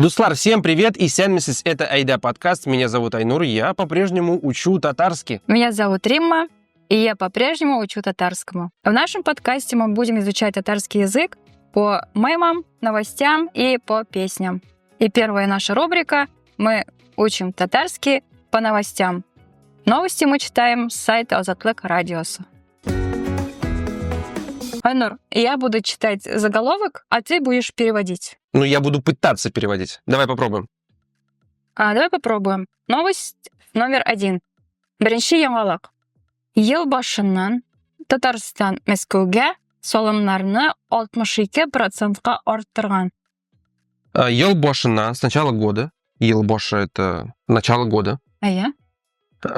Дуслар, всем привет и сянмисис, это Айда подкаст. Меня зовут Айнур, я по-прежнему учу татарский. Меня зовут Римма, и я по-прежнему учу татарскому. В нашем подкасте мы будем изучать татарский язык по мемам, новостям и по песням. И первая наша рубрика — мы учим татарский по новостям. Новости мы читаем с сайта Азатлык Радиоса. Айнур, я буду читать заголовок, а ты будешь переводить. Ну, я буду пытаться переводить. Давай попробуем. Давай попробуем. Новость номер 1. Бірінші яңалык. Ел башыннан Татарстан Мәскәүгә салымнарны 62%-ка арттырган. Ел башына с начала года. Ел баша — это начало года.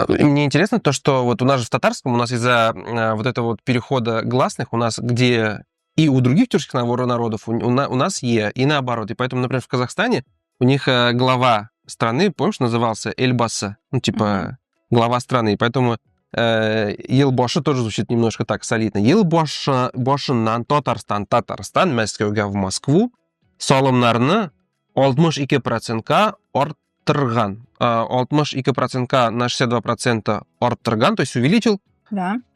Мне интересно то, что вот у нас же в татарском, у нас из-за вот этого вот перехода гласных, у нас где и у других тюркских народов у нас «е», и наоборот. И поэтому, например, в Казахстане у них глава страны, помнишь, назывался Эльбасы, глава страны. И поэтому Елбашы тоже звучит немножко так солидно. Елбашынан Татарстан Мәскәүгә в Москву салымнарны 62%-ка арттырган. 62%-ка на 62% арттырган, то есть увеличил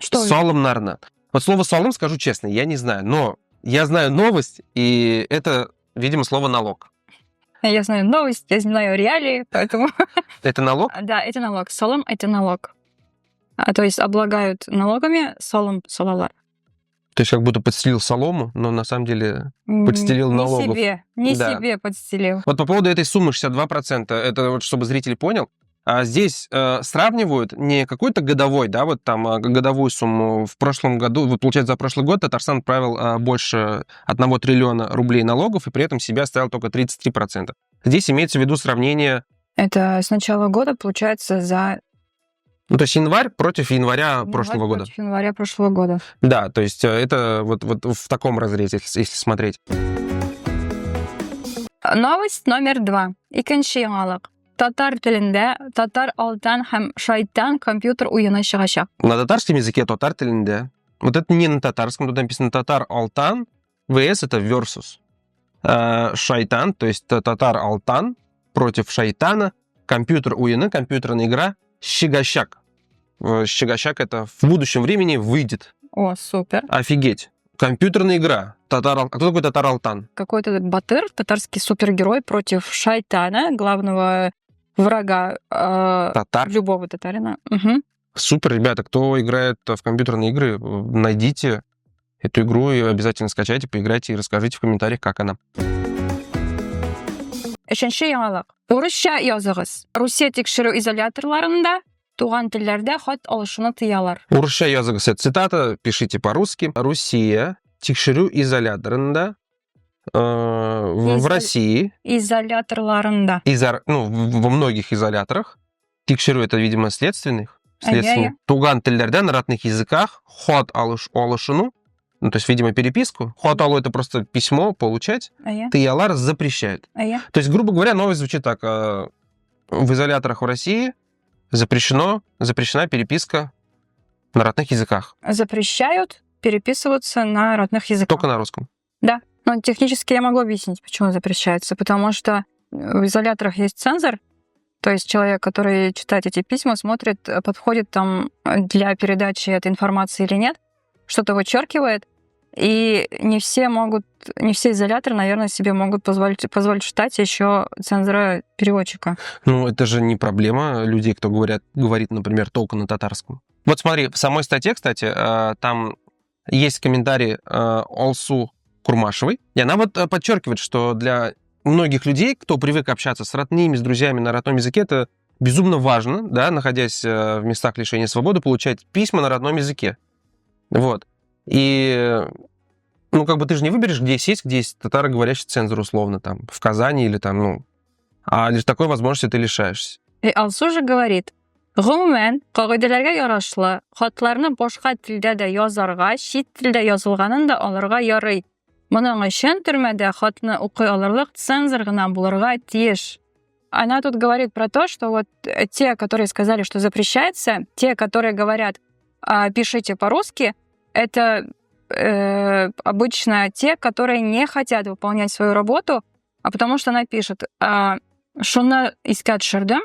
салымнарны. Вот слово «салым», скажу честно, я не знаю, но я знаю новость, и это, видимо, слово «налог». Я знаю новость, я знаю реалии, поэтому... Это налог? Да, это налог. Салым — это налог. То есть облагают налогами салалар. То есть как будто подстелил солому, но на самом деле подстелил налогов. Не себе подстелил. Вот по поводу этой суммы 62%, это вот чтобы зритель понял, здесь сравнивают не какой-то годовой, да, вот там годовую сумму. В прошлом году, вот получается, за прошлый год Татарстан отправил больше 1 триллиона рублей налогов, и при этом себя оставил только 33%. Здесь имеется в виду сравнение... Это с начала года, получается, за... Ну, то есть январь против января прошлого года. Против января прошлого года. Да, то есть это вот в таком разрезе, если смотреть. Новость номер 2. Икенче яңалык. Татар телендә татар алтан һәм шайтан компьютер уены чыгачак. На татарском языке татар телендә. Вот это не на татарском, тут написано татар алтан, vs это versus. Шайтан, то есть татар алтан против шайтана, компьютер уены, компьютерная игра, щегощак. Щегощак — это в будущем времени выйдет. О, супер. Офигеть. Компьютерная игра. А кто такой татар алтан? Какой-то батыр, татарский супергерой против шайтана, главного врага любого татарина. Угу. Супер, ребята, кто играет в компьютерные игры, найдите эту игру и обязательно скачайте, поиграйте и расскажите в комментариях, как она. Өченче яңалык. Урысча языгыз. Русия тикшерү изоляторларында туган телләрдә хат алышуны тыялар. Урысча языгыз. Это цитата, пишите по-русски. Русия тикшерү изоляторында в России. Изоляторларында. Во многих изоляторах. Тикшеру — это, видимо, следственных. Туган телләрдә на родных языках хат алышуну, то есть, видимо, переписку. Хат алу — это просто письмо получать. Тыялар запрещают. То есть, грубо говоря, новость звучит так. В изоляторах в России запрещена переписка на родных языках. Запрещают переписываться на родных языках. Только на русском. Да. Но технически я могу объяснить, почему запрещается. Потому что в изоляторах есть цензор, то есть человек, который читает эти письма, смотрит, подходит там для передачи этой информации или нет, что-то вычеркивает, и не все изоляторы, наверное, себе могут позволить читать еще цензора-переводчика. Ну, это же не проблема людей, кто говорит, например, только на татарском. Вот смотри, в самой статье, кстати, там есть комментарий Алсу Курмашевой, и она вот подчеркивает, что для многих людей, кто привык общаться с родными, с друзьями на родном языке, это безумно важно, да, находясь в местах лишения свободы, получать письма на родном языке. Вот. И, ты же не выберешь, где сесть, где есть татароговорящий цензор, условно, там, в Казани или там, а лишь такой возможности ты лишаешься. И Алсу же говорит, гомумән, кагыйдәләргә ярашлы, хатларны башка телдә дә язарга, чит телдә язылганын да алырга ярый. Моның өчен төрмәдә хатны укый алырлык цензор гына булырга тиеш. Она тут говорит про то, что вот те, которые сказали, что запрещается, те, которые говорят, пишите по-русски, это обычно те, которые не хотят выполнять свою работу, А потому что она пишет, шуны искә төшердем,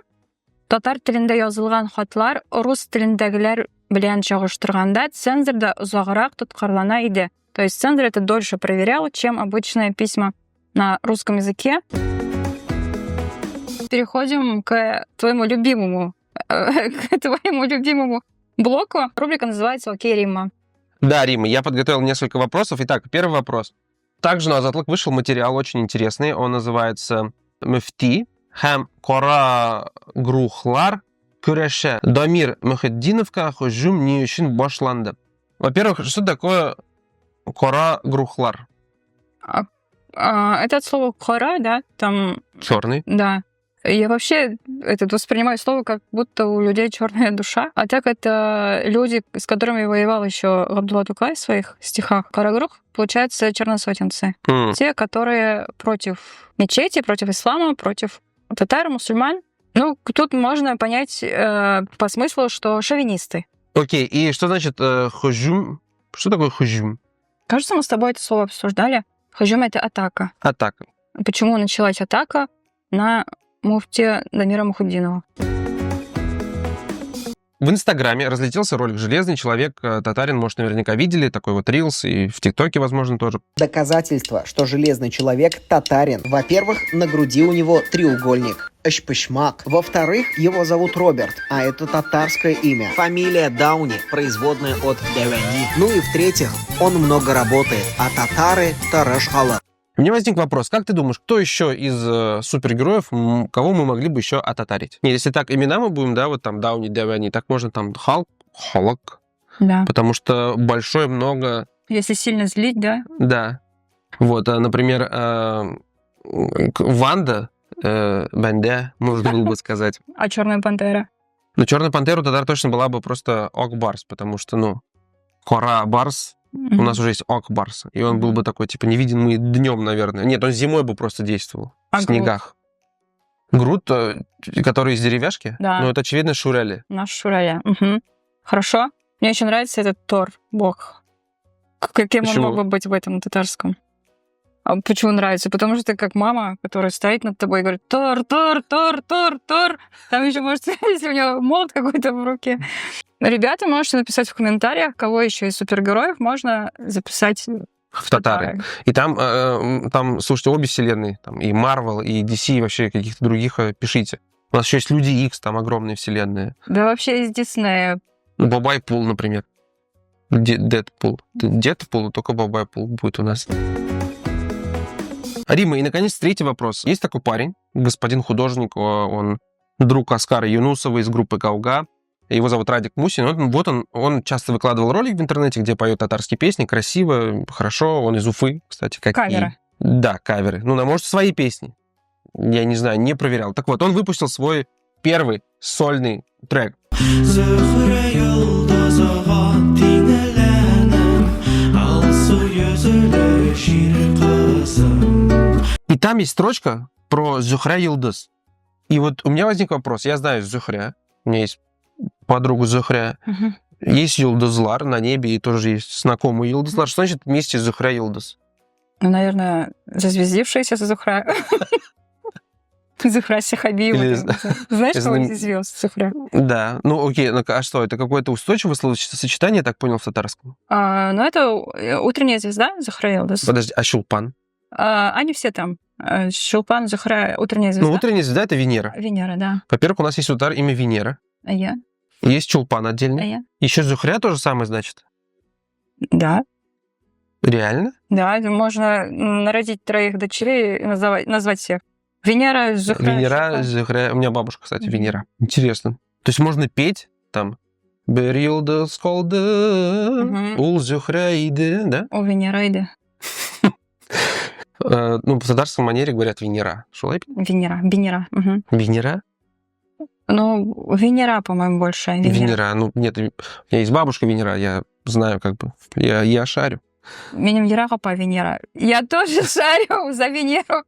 татар телендә язылган хатлар рус телендәгеләр белән чагыштырганда цензорда озаграк тоткарлана иде. То есть цензор это дольше проверял, чем обычные письма на русском языке. Переходим к твоему любимому блоку. Рубрика называется «Окей, Римма». Да, Римма, я подготовил несколько вопросов. Итак, первый вопрос. Также на Азатлык вышел материал очень интересный. Он называется «Мефти хэм кора грухлар күрәшә Дамир Мөхетдиновка һөҗүм ни өчен башланды». Во-первых, что такое кора грухлар? Это от слова «кора», да? Там... Черный. Да. Я вообще это воспринимаю слово, как будто у людей черная душа. А так это люди, с которыми воевал еще Габдулла Тукай в своих стихах. Карагрух, получается, черносотенцы. Те, которые против мечети, против ислама, против татар, мусульман. Ну, тут можно понять по смыслу, что шовинисты. Окей, и что значит хожум? Что такое хожум? Кажется, мы с тобой это слово обсуждали. Хожум — это атака. Атака. Почему началась атака на муфти Дамира Мухутдинова? В Инстаграме разлетелся ролик «Железный человек татарин». Может, наверняка видели такой вот рилс, и в ТикТоке, возможно, тоже. Доказательство, что железный человек татарин. Во-первых, на груди у него треугольник. Эшпышмак. Во-вторых, его зовут Роберт, а это татарское имя. Фамилия Дауни, производная от Девани. Ну и в-третьих, он много работает, а татары – Тарашхала. У меня возник вопрос. Как ты думаешь, кто еще из супергероев, кого мы могли бы еще отатарить? Нет, если так имена мы будем, да, вот там Дауни, Девани, так можно там Халк. Да. Потому что большое много... Если сильно злить, да? Да. Вот, например, Ванда, Бенде, можно было бы сказать. А Черная пантера? Ну, Черная пантеру тогда точно была бы просто Ок-Барс, потому что, ну, Кора Барс, у нас уже есть Ок-Барс, и он был бы такой, типа, невидимый днем, наверное. Нет, он зимой бы просто действовал, в снегах. Грут, который из деревяшки? Да. Ну, это, очевидно, Шурели. Наш Шурели. Угу. Хорошо. Мне еще нравится этот Тор, бог. Каким Почему? он мог бы быть в этом татарском? А почему нравится? Потому что ты как мама, которая стоит над тобой и говорит: Тор, Тор, Тор, Тор, Тор. Там еще, может, если у него молот какой-то в руке. Ребята, можете написать в комментариях, кого еще из супергероев можно записать в татары. И там, слушайте, обе вселенные, там и Marvel, и DC, и вообще каких-то других пишите. У нас еще есть Люди Икс, там огромные вселенные. Да вообще из Диснея. Бабайпул, например. Дэдпул. Дэдпул, только Бабайпул будет у нас. Рима, и, наконец, третий вопрос. Есть такой парень, господин художник, он друг Оскара Юнусова из группы Гауга. Его зовут Радик Мусин. Он часто выкладывал ролик в интернете, где поет татарские песни, красиво, хорошо. Он из Уфы, кстати. Каверы. Да, каверы. Ну, может, свои песни. Я не знаю, не проверял. Так вот, он выпустил свой первый сольный трек. И там есть строчка про Зухра Йылдыз. И вот у меня возник вопрос. Я знаю Зухря. У меня есть подругу Зухря. Есть Йылдызлар на небе, и тоже есть знакомый Йылдызлар. Что значит вместе Зухра Йылдыз? Ну, наверное, зазвездившаяся Зухра. Зухра Сихабиева. Знаешь, кого из звезд Зухра? Да. Ну, окей. А что, это какое-то устойчивое словосочетание, я так понял, в татарском? Ну, это утренняя звезда Зухра Йылдыз. Подожди, а Чулпан? Они все там. Чулпан, Зухра, утренняя звезда. Ну, утренняя звезда — это Венера. Венера, да. Во-первых, у нас есть утар имя Венера. А я? Есть Чулпан отдельно. А я? Еще Зухря тоже самое, значит? Да. Реально? Да, можно народить 3 дочерей и назвать всех. Венера, Зухра. Венера, Зухра. У меня бабушка, кстати, Венера. Интересно. То есть можно петь там «Бер йылдыз калды, ул Зухрайды», да? У Венерайды. Ну, в татарском манере говорят Венера. Венера. Венера? Ну, Венера, по-моему, больше. Венера. Ну, нет, у меня есть бабушка Венера, я знаю, как бы, я шарю. Менем Ерагапа Венера. Я тоже шарю за Венеру.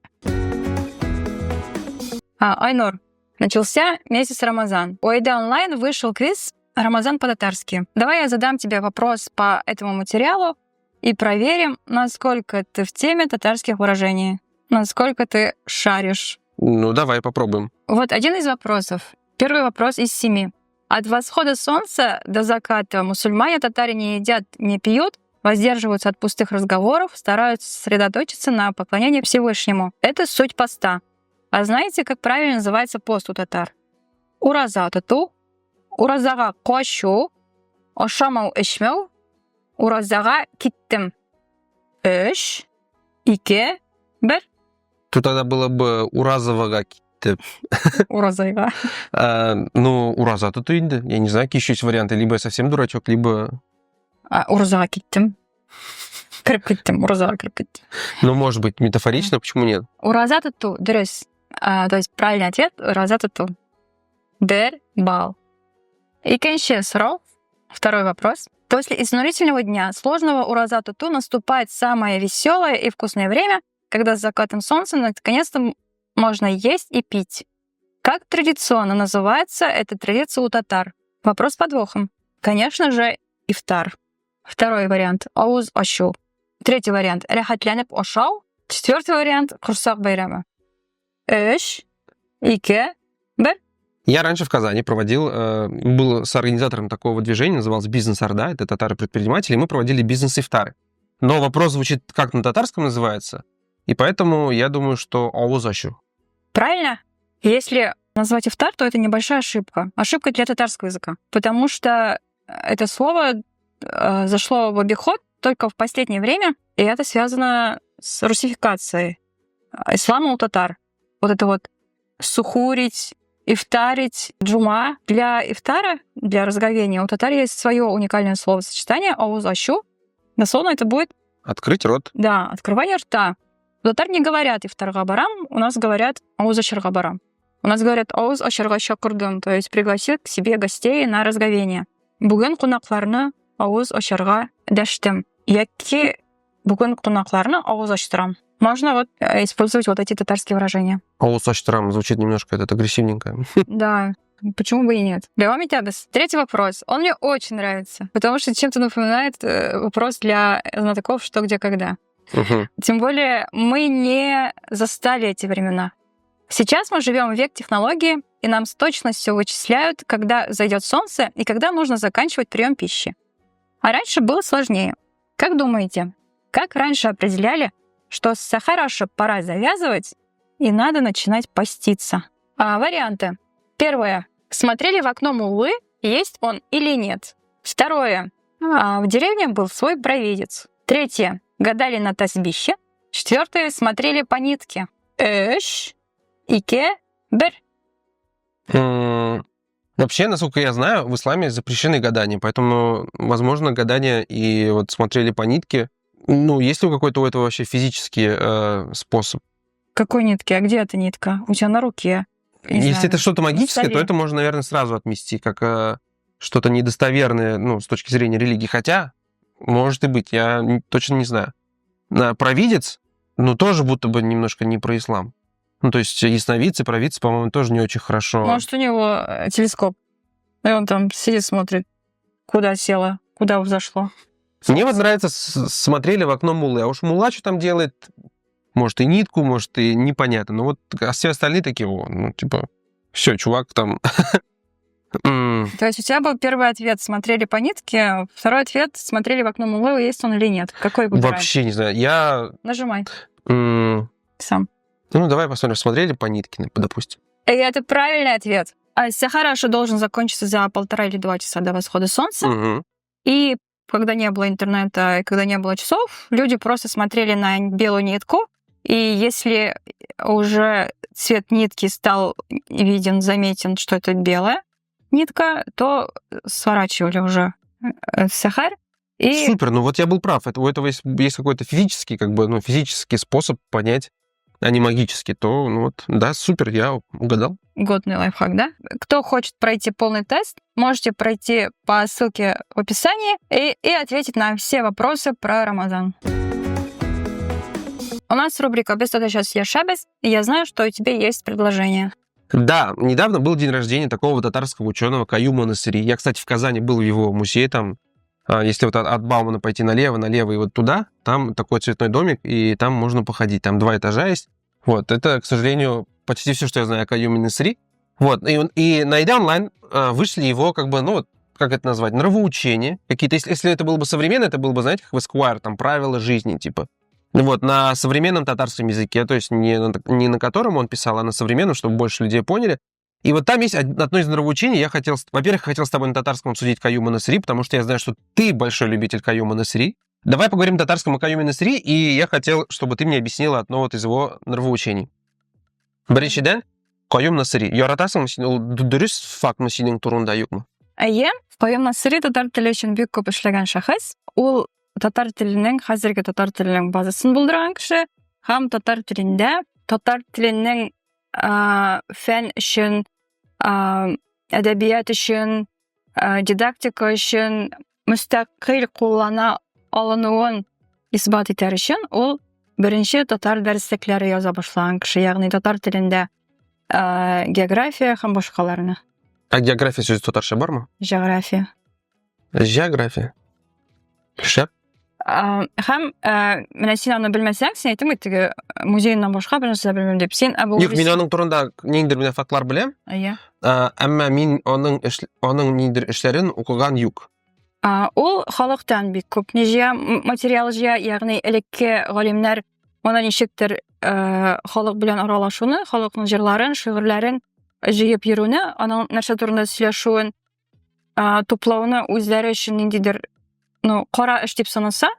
Айнур, начался месяц Рамазан. У Айда онлайн вышел квиз «Рамазан по-татарски». Давай я задам тебе вопрос по этому материалу и проверим, насколько ты в теме татарских выражений. насколько ты шаришь. Ну, давай попробуем. Вот один из вопросов. Первый вопрос из 7. От восхода солнца до заката мусульмане, татаре не едят, не пьют, воздерживаются от пустых разговоров, стараются сосредоточиться на поклонении Всевышнему. Это суть поста. А знаете, как правильно называется пост у татар? Ураза туту, уразага кошу, ошамау эшмеу, уразага киттем. Эш, ике, бер. Тут тогда было бы уразовага китте. Уразайга. Ну, ураза тут инде. Я не знаю, какие еще есть варианты. Либо я совсем дурачок, либо... Уразага киттем. Кіріп кеттім, уразаға кіріп кеттім. Ну, может быть, метафорично, почему нет? Ураза туту, дұрыс. То есть правильный ответ – ураза туту. Бір балл. Икенші сұрау. Второй вопрос. После изнурительного дня сложного ураза туту наступает самое веселое и вкусное время, когда с закатом солнца наконец-то можно есть и пить. Как традиционно называется эта традиция у татар? Вопрос с подвохом. Конечно же, ифтар. Второй вариант – ауз ашу. Третий вариант – ряхатлянеп ошау. Четвертый вариант – курсак байрама. Эш, ике, бер. Я раньше в Казани проводил, был соорганизатором такого движения, назывался «Бизнес-Орда», это татары-предприниматели, мы проводили бизнес-ифтары. Но вопрос звучит, как на татарском называется, и поэтому я думаю, что ауз ашу. Правильно? Если назвать ифтар, то это небольшая ошибка. Ошибка для татарского языка. Потому что это слово зашло в обиход только в последнее время, и это связано с русификацией ислама у татар. Вот это вот сухурить, ифтарить, джума. Для ифтара, для разговения у татар есть свое уникальное словосочетание ауз ашу. Дословно это будет... Открыть рот. Да, открывание рта. У татар не говорят ифтарга барам, у нас говорят ауз ашарга барам. У нас говорят ауз ашарга шакурдун, то есть пригласил к себе гостей на разговение. Бүгін қонақларны ауыз ашарға дәштім. Яки бүгін қонақларны ауыз аштырам. Можно вот использовать вот эти татарские выражения. Ауз аштырам звучит немножко агрессивненько. Да, почему бы и нет. Левами Тябес. Третий вопрос. Он мне очень нравится, потому что чем-то напоминает вопрос для знатоков «Что, где, когда». Угу. Тем более мы не застали эти времена. Сейчас мы живем в век технологий, и нам с точностью вычисляют, когда зайдет солнце и когда нужно заканчивать прием пищи. А раньше было сложнее. Как думаете, как раньше определяли, что с сахараша пора завязывать и надо начинать поститься? Варианты. Первое. Смотрели в окно муллы, есть он или нет. Второе. В деревне был свой провидец. Третье. Гадали на тасбище. Четвертое. Смотрели по нитке. Эш, ике, бер. Вообще, насколько я знаю, в исламе запрещены гадания, поэтому, возможно, гадания и вот смотрели по нитке. Ну, есть ли какой-то у этого вообще физический способ? Какой нитки? А где эта нитка? У тебя на руке. Если это что-то магическое, то это можно, наверное, сразу отмести как что-то недостоверное, ну, с точки зрения религии. Хотя, может и быть, я точно не знаю. Провидец, ну, тоже будто бы немножко не про ислам. Ну, то есть ясновидцы, провидцы, по-моему, тоже не очень хорошо. Может, у него телескоп, и он там сидит, смотрит, куда село, куда взошло. Мне вот нравится, смотрели в окно муллы. А уж мулла что там делает, может, и нитку, может, и непонятно. Но вот все остальные такие, ну, типа, все, чувак там... То есть у тебя был первый ответ, смотрели по нитке, второй ответ, смотрели в окно муллы, есть он или нет. Какой выбираем? Вообще не знаю. Я... Нажимай. Сам. Ну, давай посмотрим, смотрели по нитке, допустим. И это правильный ответ. Сахараша должен закончиться за 1,5 или 2 часа до восхода солнца. Угу. И когда не было интернета, и когда не было часов, люди просто смотрели на белую нитку. И если уже цвет нитки стал виден, заметен, что это белая нитка, то сворачивали уже сахар. И... Супер, ну вот я был прав. У этого есть какой-то физический, физический способ понять, а не магический, то, ну вот, да, супер, я угадал. Годный лайфхак, да? Кто хочет пройти полный тест, можете пройти по ссылке в описании и ответить на все вопросы про Рамазан. У нас рубрика «Без того сейчас я шабес», и я знаю, что у тебя есть предложение. Да, недавно был день рождения такого татарского ученого Каюма Насыри. Я, кстати, в Казани был в его музее, там, если вот от Баумана пойти налево и вот туда, там такой цветной домик, и там можно походить. Там 2 этажа есть. Вот, это, к сожалению, почти все, что я знаю о Кайюме Насри. Вот, и на ID Online вышли его, как бы, ну, вот, как это назвать, нравоучения какие-то. Если это было бы современно, это было бы, знаете, как в Esquire, там, правила жизни, типа. Вот, на современном татарском языке, то есть не на котором он писал, а на современном, чтобы больше людей поняли. И вот там есть одно из нравоучений. Я хотел с тобой на татарском обсудить Кайюма Насри, потому что я знаю, что ты большой любитель Кайюма Насри. Давай поговорим татарском о Кайюме Насри, и я хотел, чтобы ты мне объяснила одно вот из его нравоучений. Біріншіден, Кайюм Насри. Яратасың, ул дөрес фактмы синең турында юкмы? Әйе, Кайюм Насри татар теле өчен бик күп эшләгән шәхес. Ул татар теленең, хәзерге татар теленең базасын булдырган кеше, һәм татар телендә, татар теленең фән өчен, әдәбият өчен, дидактика өчен мөстәкыйль куллана алынуын исбат итәр өчен ул беренче татар дәреслекләре яза башлаган кеше, ягъни татар телендә география һәм башкаларны. А география сүзе татарча бармы? География. География. Шәп. Һәм менә син аны белмәсәң, син әйтеп теге музейнан башка бер нәрсә белмим дип. Син Юк, мин аның турында ниндер менә фактлар беләм. Әйе. Әмма мин аның ниндер эшләрен укыган юк. Ул халыктан бик күп материал җыя, ягъни элекке галимнәр аны ничектер халык белән аралашуны, халыкның җырларын, шигырьләрен җыеп йөрүне, аның нәрсә турында сөйләшүен, туплауны үзләре өчен ниндидер, ну, кара эш дип санаса,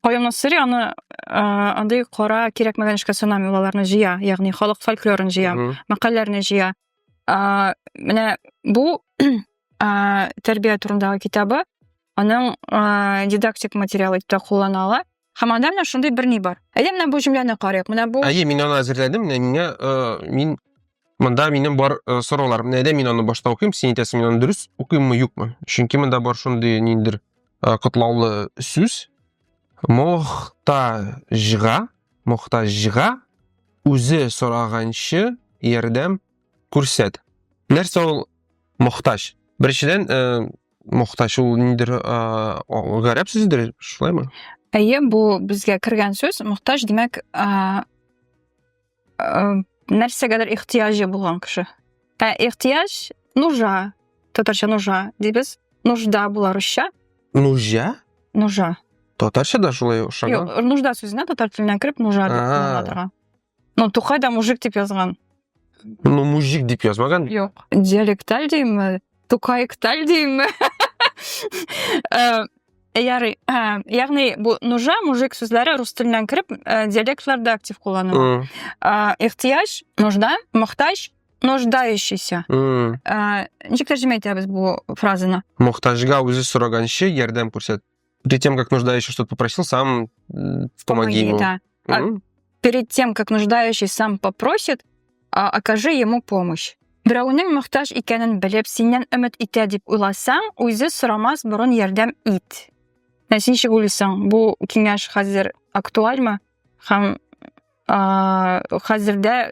Кайюм Насри аны андый кара кирәкмәгән эшкә санамый, аларны җыя, ягъни халык фольклорын җыя, мәкальләрне җыя. Менә бу тәрбия турындагы китабы аның дидактик материалы итеп кулланыла. Һәм анда менә шундый бер ни бар. Әйе, менә бу җөмләне карыйк. Менә бу Әйе, мин аны әзерләдем. Мин монда минем бар сораулар. Менә дә мин аны башта укыйм, син әйтәсең, мин аны дөрес укыйммы, юкмы? Чөнки монда бар шундый ниндер кытлаулы сүз. Мохтаҗга үзе сораганчы ярдәм күрсәт. Нәрсә ул мохтаҗ? Беренчедән, мохтаҗ ул ниндер гарәп сүздер, шулаймы? Әйе, бу безгә кергән сүз. Мохтаҗ димәк, нәрсәгәдер ихтияҗы булган кеше. Ихтияҗ, нужа, татарча нужа дибез. Нужда була русча. Нужа? Нужа. Татарча да шулай ошаган? Юк, нужда сүзенә татар теленә кереп нужа дип кулланыла. Ну, Тукай да мужик дип язган. Ну, мужик дип язмаган. Юк. Диалекталь димме? Тукайкталь димме? Ягъни бу нужа, мужик сүзләре рус теленнән кереп, диалектларда актив кулланыла. Ихтияж, нужда, мохтаҗ, нуждающийся. Ничек тәрҗемә итәбез бу фразаны? Мохтаҗга үзе сораганчы ярдәм күрсәт. Перед тем, как нуждающий что-то попросил, сам помоги ему. Да. Перед тем, как нуждающий сам попросит, окажи ему помощь. Берәүнең мохтаҗ икәнен белеп, синнән өмет итә дип уйласаң, үзе сорамас борын ярдәм ит. Син ничек уйлыйсың, бу киңәш хәзер актуальмы? Һәм хәзердә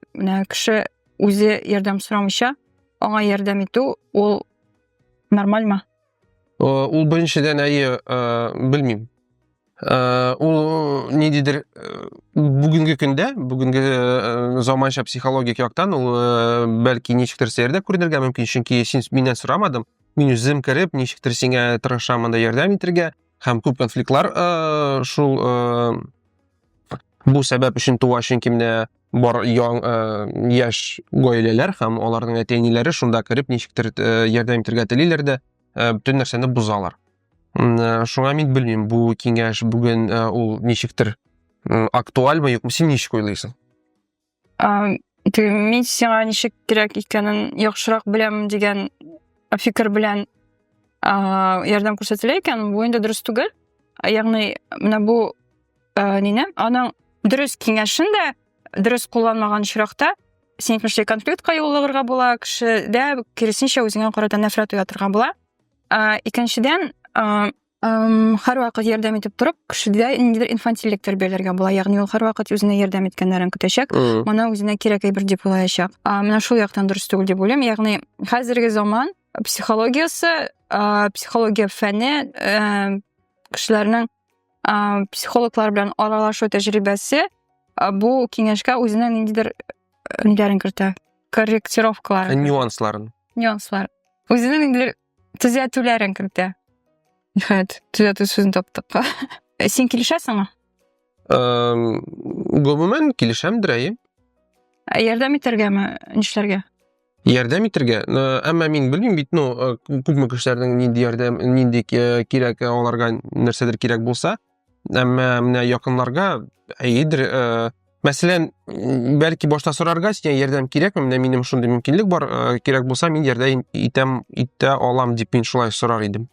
кеше үзе ярдәм сорамыйча, аңа ярдәм итү, ул нормальмы? Ул беренчедән белмим. Ул ниндидер бүгенге көндә, бүгенге заманча психологик яктан ул бәлки ничектер сәердә күренергә мөмкин, чөнки син миннән сорамадым. Мин үзем кереп, ничектер сиңа тырышам да ярдәм итәргә, һәм күп конфликтлар шул бу сәбәп өчен туа, чөнки менә бар яшь гаиләләр һәм аларның әти-әниләре шунда кереп, ничектер ярдәм итәргә телиләр дә, бөтен нәрсәне бузалар. Шуңа мин белмим, бу киңәш бүген ул ничектер актуальмы, юкмы, син ничек уйлыйсың? Мин сиңа ничек кирәк икәнен яхшырак беләм дигән фикер белән ярдәм күрсәтелә икән, бу инде дөрес түгел. Ягъни менә бу нине, аның дөрес киңәшен дә дөрес кулланмаган очракта син әйтмешчә конфликтка юлларга була, кешедә киресенчә үзеңә карата нәфрәт уятырга була. Икенчедән, һәрвакыт ярдәм итеп торып, кешедә ниндидер инфантильлек тәрбияләргә була. Ягъни ул һәрвакыт үзенә ярдәм иткәннәрен көтәчәк, моны үзенә кирәк әйбер дип уйлаячак. Менә шул яктан дөрес түгел дип уйлыйм. Ягъни хәзерге заман психологиясе, психология фәне, кешеләрнең психологлар белән аралашу тәҗрибәсе бу киңәшкә үзенең ниндидер ниләрен кертә? Корректировкалар. Нюанслар. Үзенең ниндидер төзәтүләрен кертә. Ниһаять, төзәтү сүзен таптык. Син килешәсеңме? Гомумән килешәмдер, әйе. Ярдәм итәргәме, нишләргә? Ярдәм итәргә. Әмма мин белмим бит, күпме кешеләрнең нинди ярдәм, нинди кирәк, аларга нәрсәдер кирәк булса, әмма менә якынларга әйедер. Мәсәлән, бәлки башта сорарга, сиңа ярдәм кирәкме? Менә минем шундый мөмкинлек бар, кирәк булса, мин ярдәм итә алам дип мин шулай сорар идем.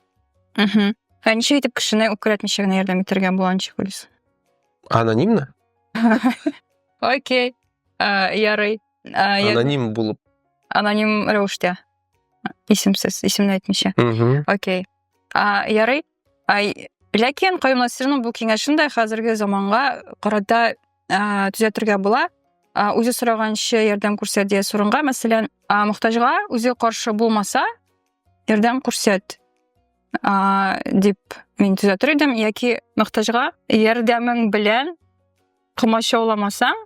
Ничә итеп кешене үкерәтмичә генә ярдәм итәргә булганчы күрәсең? Анонимно? Окей. Ярый. Аноним булып. Аноним рәвештә. Исемсез, исемне әйтмичә. Окей. Ярый. Ләкин Каюм-Насирның бу киңәшендә хәзерге заманга карата төзәтергә була. Үзе сораганчы ярдәм күрсәт дигән сорынга, мәсәлән, мохтаҗга үзе каршы булмаса, ярдәм күрсәт дип мин төзәтер идем, яки мохтаҗга ярдәмең белән комачауламасаң,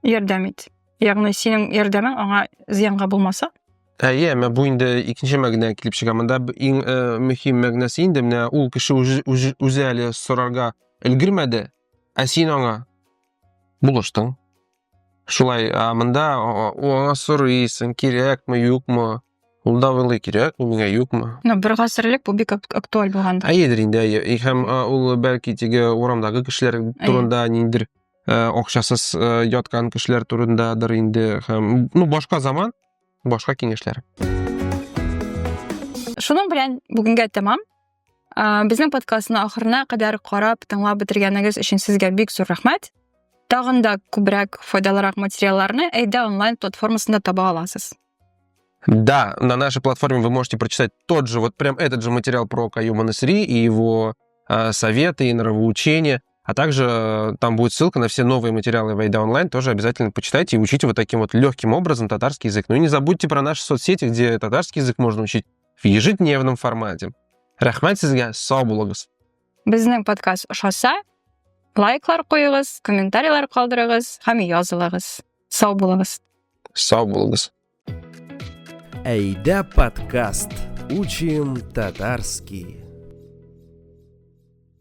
ярдәм ит. Ягъни синең ярдәмең аңа зыянга булмаса. Әйе, әмма бу инде икенче мәгънә килеп чыга. Монда иң мөһим мәгънәсе инде менә ул кеше үзе әле сорарга өлгермәде, ә син аңа булыштың. Шулай, монда аңа сорыйсың, кирәкме, юкмы? Ул да уйлый, кирәкме, миңа юкмы? Бер гасырлык бу бик актуаль булганда. Әйедер инде, әйе. Һәм ул бәлки теге урамдагы кешеләр турында ниндидер акчасыз яткан кешеләр турындадыр инде. Һәм башка заман, башка киңәшләр. Шуның белән бүгенгә тәмам. Безнең подкастны ахырына кадәр карап, тыңлап бетергәнегез өчен сезгә бик зур рәхмәт. Тагын да күбрәк файдалырак материалларны Әйдә онлайн платформасында таба аласыз. Да, на нашей платформе вы можете прочитать тот же, вот прям этот же материал про Каюма-Насири и его советы и нравоучения, а также там будет ссылка на все новые материалы в Әйдә онлайн, тоже обязательно почитайте и учите вот таким вот легким образом татарский язык. Ну и не забудьте про наши соцсети, где татарский язык можно учить в ежедневном формате. Рәхмәт сезгә, сау булыгыз. Безнең подкаст ошаса, лайклар куегыз, комментарийлар калдырыгыз һәм язылыгыз. Сау булыгыз. Сау булыгыз. Әйдә подкаст. Учим татарский.